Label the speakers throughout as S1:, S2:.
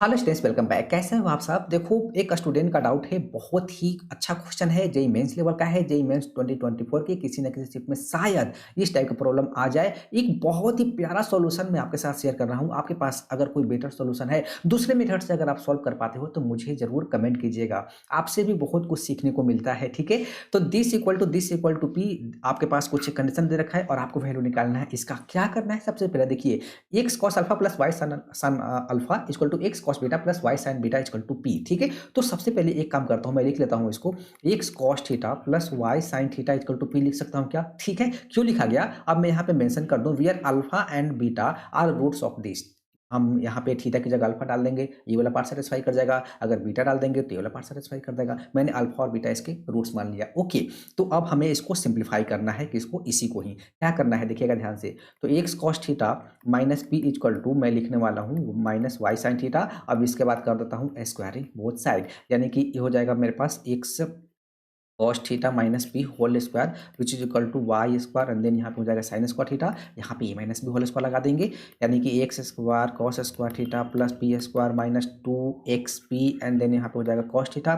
S1: Hello students, welcome back. कैसे हो आप सब? देखो, एक स्टूडेंट का डाउट है, बहुत ही अच्छा क्वेश्चन है, जेईई मेंस लेवल का है। जेईई मेंस 2024 के किसी न किसी शिफ्ट में शायद इस टाइप का प्रॉब्लम आ जाए। एक बहुत ही प्यारा सॉल्यूशन मैं आपके साथ शेयर कर रहा हूं। आपके पास अगर कोई बेटर सॉल्यूशन है, दूसरे मेथड से अगर आप सॉल्व कर पाते हो तो मुझे जरूर कमेंट कीजिएगा। आपसे भी बहुत कुछ सीखने को मिलता है, ठीक है? तो दिस इक्वल टू पी, आपके पास कुछ कंडीशन दे रखा है और आपको वैल्यू निकालना है। इसका क्या करना है? सबसे पहले देखिए, x cos alpha plus y sin alpha equal to x cos beta plus y sine beta equal to p. ठीक है, तो सबसे पहले एक काम करता हूं, मैं लिख लेता हूं इसको। X cos theta plus y sine theta equal to p लिख सकता हूं क्या? ठीक है, क्यों लिखा गया अब मैं यहाँ पे मेंशन कर दूं, where alpha and beta are roots of this. हम यहाँ पे थीटा की जगह अल्फा डाल देंगे, ये वाला पार्ट सेटिस्फाई कर जाएगा। अगर बीटा डाल देंगे तो ये वाला पार्ट सेटिस्फाई कर देगा। मैंने अल्फा और बीटा इसके रूट्स मान लिया। ओके, तो अब हमें इसको सिंप्लीफाई करना है, किसको? इसी को ही। क्या करना है देखिएगा ध्यान से। तो x cos theta minus p equal to मैं लिखने वाला हूँ माइनस वाई साइन थीटा। अब इसके बाद कर देता हूँ स्क्वायरिंग बोथ साइड, यानी कि ये हो जाएगा मेरे पास x cos theta minus p whole square which is equal to y square and then यहाँ पे हो जाएगा साइन स्क्वायर थीटा। यहाँ पे a minus b whole square लगा देंगे, यानी कि x square cos square theta plus p square minus two x p and then यहाँ पे हो जाएगा cos theta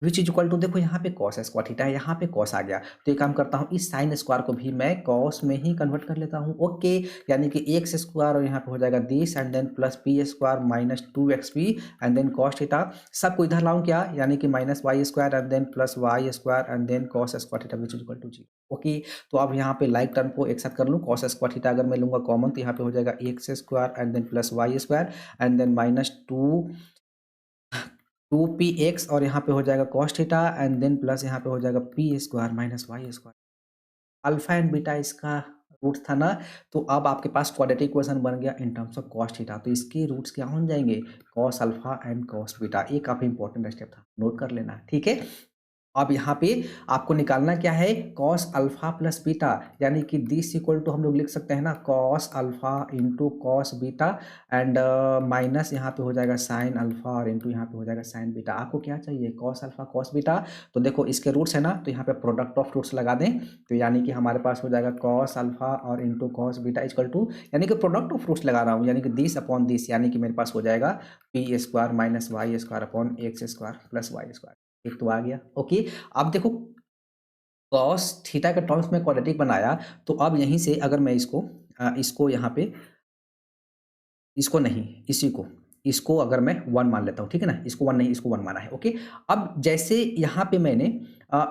S1: which is equal to, देखो यहाँ पे कॉस स्क्वायर थीटा है, यहाँ पे कॉस आ गया। तो ये काम करता हूँ, इस साइन स्क्वायर को भी मैं कॉस में ही कन्वर्ट कर लेता हूँ। ओके, यानी कि एक्स स्क्वायर और यहाँ पे हो जाएगा this and then plus p square minus two x p and then cos theta. सबको इधर लाऊं क्या, यानी कि minus y square and then plus y square and then cos square theta which is equal to zero. Okay, तो अब यहाँ पे लाइक टर्म को एक साथ कर लूँ, कॉस स्क्वायर थीटा अगर मैं लूंगा कॉमन तो यहाँ पे हो जाएगा x square and then plus y square and then minus two two p x और यहाँ पे हो जाएगा cos theta and then plus यहाँ पे हो जाएगा p square minus y square. Alpha and beta इसका रूट था ना, तो अब आपके पास क्वाड्रेटिक इक्वेशन बन गया इन टर्म्स ऑफ कॉस थीटा। तो इसके रूट्स क्या हो जाएंगे? Cos alpha and cos beta. ये काफी इंपॉर्टेंट स्टेप था, नोट कर लेना, ठीक है? अब यहाँ पे आपको निकालना क्या है? कॉस अल्फा प्लस बीटा, यानी कि दिस इक्वल टू हम लोग लिख सकते हैं ना, cos alpha into cos beta and minus यहाँ पे हो जाएगा साइन अल्फा और इंटू यहाँ पे हो जाएगा साइन बीटा। आपको क्या चाहिए? Cos alpha cos beta. तो देखो इसके रूट्स है ना, तो यहाँ पे प्रोडक्ट ऑफ रूट्स लगा दें, तो यानी कि हमारे पास हो जाएगा कॉस अल्फा और into cos beta equal to, यानी कि प्रोडक्ट ऑफ रूट्स लगा रहा हूँ, यानी कि दिस अपॉन दिस, यानी कि मेरे पास हो जाएगा p square minus y square upon x square plus y square. एक तो आ गया। ओके, अब देखो कॉस थीटा के टर्म्स में क्वाड्रेटिक बनाया, तो अब यहीं से अगर मैं इसको यहाँ पे, इसको नहीं, इसको अगर मैं 1 मान लेता हूँ, ठीक है ना? इसको 1 नहीं, इसको 1 माना है। ओके, अब जैसे यहाँ पे मैंने अ,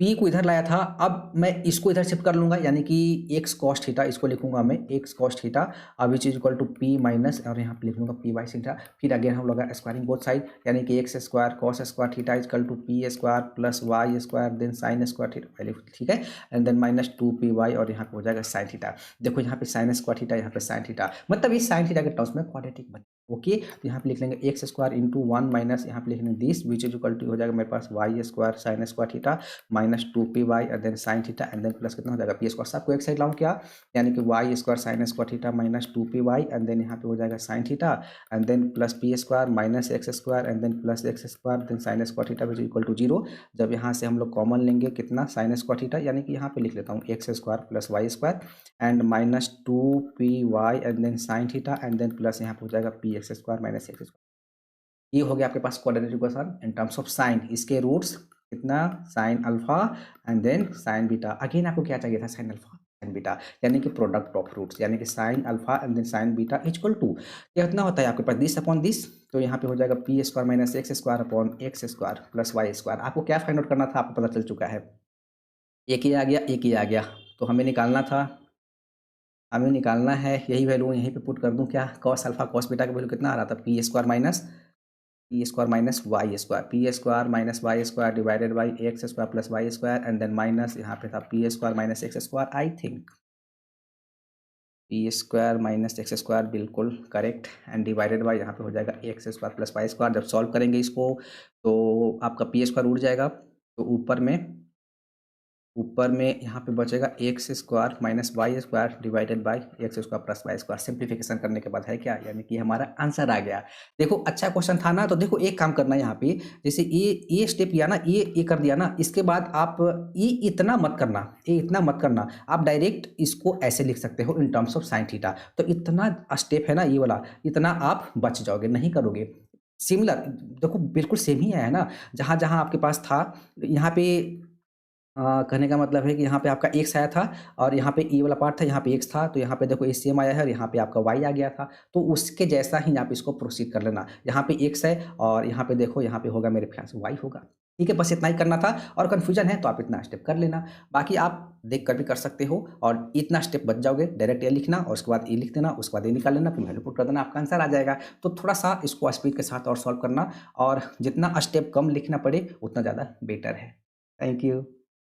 S1: पी को इधर लाया था, अब मैं इसको इधर शिफ्ट कर लूँगा, यानी कि एक्स कॉस थीटा इसको लिखूँगा मैं x cos theta which is equal to p minus और यहाँ पे लिख लूँगा पी बाई थीटा। फिर अगेन हम लोग स्क्वायरिंग बोथ साइड, यानी कि x square cos square theta is equal to p square plus y square then sine square theta पहले, ठीक है? And then minus two p y और यहाँ पे हो जाएगा साइन थीटा। देखो यहाँ पे साइन स्क्वायर थीटा, यहाँ पे साइन थीटा, मतलब इस साइन थीटा के टर्म्स में क्वाड्रेटिक बने। ओके, तो यहाँ पे लिख लेंगे x square into one minus यहाँ पे लिख लेंगे this which is equal to हो जाएगा मेरे पास y square sine square theta minus two p y and then sine theta and then plus कितना हो जाएगा पी स्क्वायर। सबको एक साइड लाऊं क्या, यानी कि y square sine square theta minus two p y and then यहाँ पे हो जाएगा sine theta and then plus p square minus x square and then plus x square then sine square theta which equal to zero. जब यहाँ से हम लोग common लेंगे कितना, साइन स्क्वायर थीटा, यानी कि यहाँ पे लिख लेता हूँ x square plus y square and minus two p y and then sine theta and then plus यहाँ पे हो जाएगा p x square minus x square. ये हो गया आपके पास quadratic equation in terms of sine. इसके रूट्स कितना, sine alpha and then sine beta. Again आपको क्या चाहिए था? साइन अल्फा साइन बीटा, यानी कि प्रोडक्ट ऑफ रूट्स, यानी कि sine alpha and then sine beta equal to कितना होता है आपके पास, दिस अपॉन दिस। तो यहाँ पे हो जाएगा p square minus x square upon x square plus y square. आपको क्या फाइंड आउट करना था? आपको पता चल चुका है, एक ही आ गया, एक ही आ गया। तो हमें निकालना था, हमें निकालना है यही वैल्यू यहीं पे पुट कर दूं क्या, कॉस अल्फा कॉस बीटा का वैल्यू कितना आ रहा था, p square minus y square, p square minus y square divided by x square plus y square and then minus यहाँ पे था p square minus x square. I think p square minus x square बिल्कुल correct and divided by यहाँ पे हो जाएगा x square plus y square. जब solve करेंगे इसको तो आपका पी स्क्वायर उड़ जाएगा, तो ऊपर में ऊपर में यहाँ पे बचेगा x square minus y square divided by x square plus y square. Simplification करने के बाद है क्या, यानी कि हमारा आंसर आ गया। देखो अच्छा क्वेश्चन था ना, तो देखो एक काम करना है यहाँ पे, जैसे ये स्टेप किया ना, ये कर दिया ना, इसके बाद आप ये इतना मत करना, ये इतना मत करना, आप डायरेक्ट इसको ऐसे लिख सकते हो इन टर्म्स ऑफ साइन थीटा। तो इतना स्टेप है ना ये वाला, इतना आप बच जाओगे, नहीं करोगे। सिमिलर देखो बिल्कुल सेम ही है ना, जहाँ जहाँ आपके पास था यहाँ पे कहने का मतलब है कि यहाँ पे आपका एक्स आया था और यहाँ पे ये वाला पार्ट था, यहाँ पे एक्स था, तो यहाँ पे देखो ये सेम आया है और यहाँ पे आपका वाई आ गया था। तो उसके जैसा ही आप इसको प्रोसीड कर लेना। यहाँ पे एक्स है और यहाँ पे देखो, यहाँ पे होगा मेरे ख्याल से वाई होगा। ठीक है, बस इतना ही करना था। और कन्फ्यूजन है तो आप इतना स्टेप कर लेना, बाकी आप देख कर भी कर सकते हो। और इतना स्टेप बच जाओगे, डायरेक्ट ये लिखना और उसके बाद ये लिख देना, उसके बाद ये निकाल लेना, फिर वैल्यू पुट कर देना, आपका आंसर आ जाएगा। तो थोड़ा सा इसको स्पीड के साथ और सॉल्व करना, और जितना स्टेप कम लिखना पड़े उतना ज़्यादा बेटर है। Thank you.